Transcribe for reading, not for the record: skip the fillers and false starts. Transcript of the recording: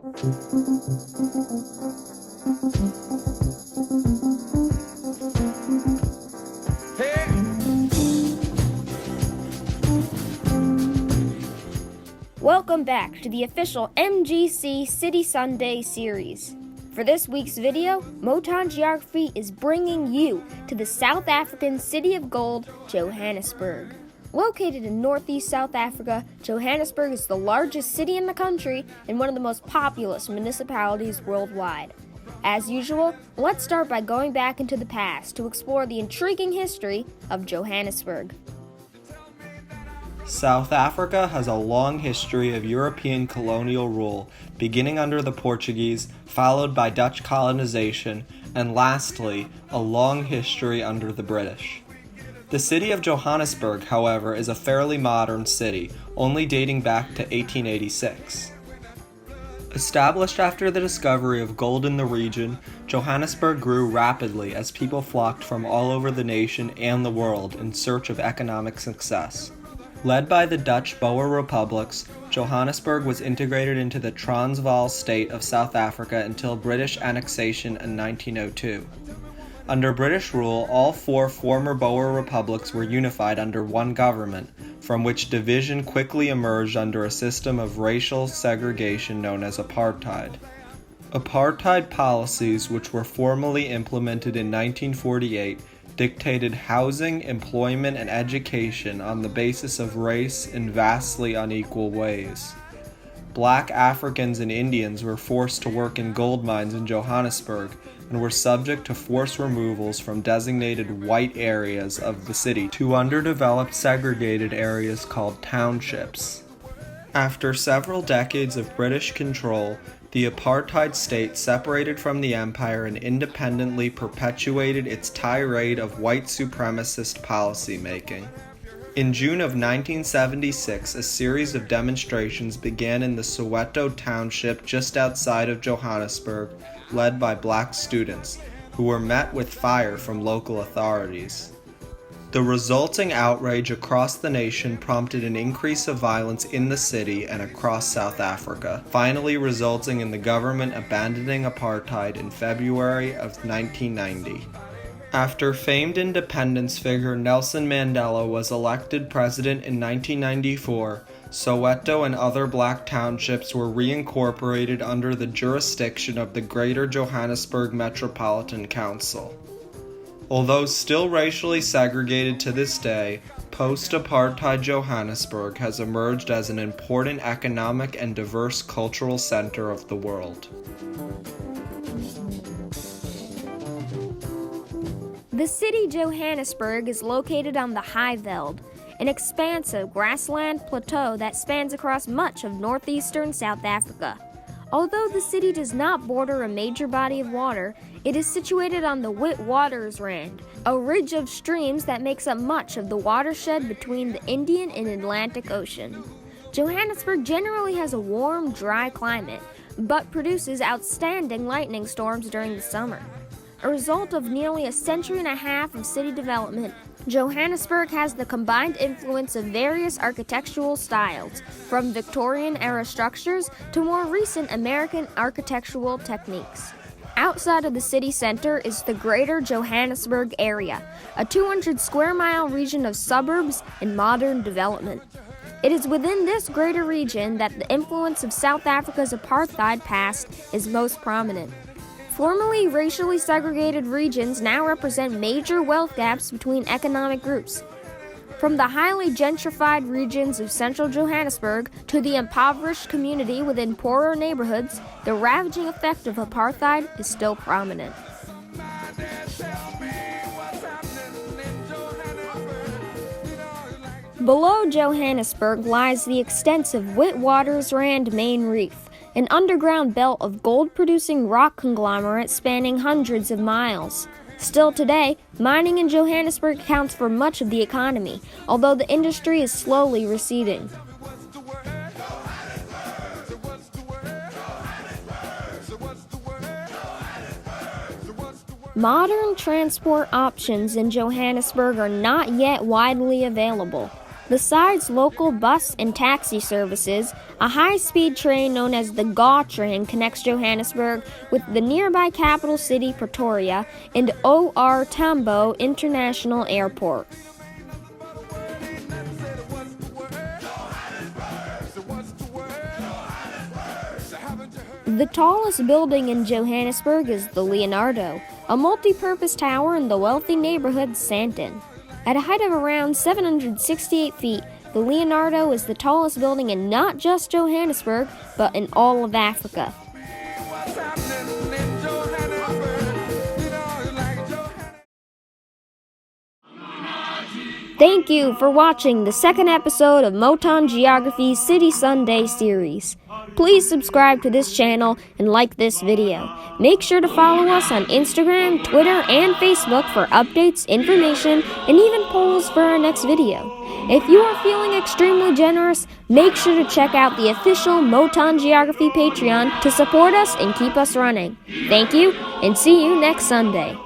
Welcome back to the official MGC City Sunday series. For this week's video, Moton Geography is bringing you to the South African city of gold, Johannesburg. Located in northeast South Africa, Johannesburg is the largest city in the country and one of the most populous municipalities worldwide. As usual, let's start by going back into the past to explore the intriguing history of Johannesburg. South Africa has a long history of European colonial rule, beginning under the Portuguese, followed by Dutch colonization, and lastly, a long history under the British. The city of Johannesburg, however, is a fairly modern city, only dating back to 1886. Established after the discovery of gold in the region, Johannesburg grew rapidly as people flocked from all over the nation and the world in search of economic success. Led by the Dutch Boer republics, Johannesburg was integrated into the Transvaal state of South Africa until British annexation in 1902. Under British rule, all four former Boer republics were unified under one government, from which division quickly emerged under a system of racial segregation known as apartheid. Apartheid policies, which were formally implemented in 1948, dictated housing, employment, and education on the basis of race in vastly unequal ways. Black Africans and Indians were forced to work in gold mines in Johannesburg and were subject to forced removals from designated white areas of the city to underdeveloped segregated areas called townships. After several decades of British control, the apartheid state separated from the empire and independently perpetuated its tirade of white supremacist policymaking. In June of 1976, a series of demonstrations began in the Soweto township just outside of Johannesburg, led by black students, who were met with fire from local authorities. The resulting outrage across the nation prompted an increase of violence in the city and across South Africa, finally resulting in the government abandoning apartheid in February of 1990. After famed independence figure Nelson Mandela was elected president in 1994, Soweto and other black townships were reincorporated under the jurisdiction of the Greater Johannesburg Metropolitan Council. Although still racially segregated to this day, post-apartheid Johannesburg has emerged as an important economic and diverse cultural center of the world. The city Johannesburg is located on the Highveld, an expansive grassland plateau that spans across much of northeastern South Africa. Although the city does not border a major body of water, it is situated on the Witwatersrand, a ridge of streams that makes up much of the watershed between the Indian and Atlantic Ocean. Johannesburg generally has a warm, dry climate, but produces outstanding lightning storms during the summer. A result of nearly a century and a half of city development, Johannesburg has the combined influence of various architectural styles, from Victorian-era structures to more recent American architectural techniques. Outside of the city center is the Greater Johannesburg area, a 200-square-mile region of suburbs and modern development. It is within this greater region that the influence of South Africa's apartheid past is most prominent. Formerly racially segregated regions now represent major wealth gaps between economic groups. From the highly gentrified regions of central Johannesburg to the impoverished community within poorer neighborhoods, the ravaging effect of apartheid is still prominent. Below Johannesburg lies the extensive Witwatersrand Main Reef, an underground belt of gold-producing rock conglomerates spanning hundreds of miles. Still today, mining in Johannesburg accounts for much of the economy, although the industry is slowly receding. Modern transport options in Johannesburg are not yet widely available. Besides local bus and taxi services, a high-speed train known as the GAW train connects Johannesburg with the nearby capital city Pretoria and OR Tambo International Airport. The tallest building in Johannesburg is the Leonardo, a multi-purpose tower in the wealthy neighborhood Sandton. At a height of around 768 feet, the Leonardo is the tallest building in not just Johannesburg, but in all of Africa. Thank you for watching the second episode of Moton Geography's City Sunday series. Please subscribe to this channel and like this video. Make sure to follow us on Instagram, Twitter, and Facebook for updates, information, and even polls for our next video. If you are feeling extremely generous, make sure to check out the official Moton Geography Patreon to support us and keep us running. Thank you, and see you next Sunday.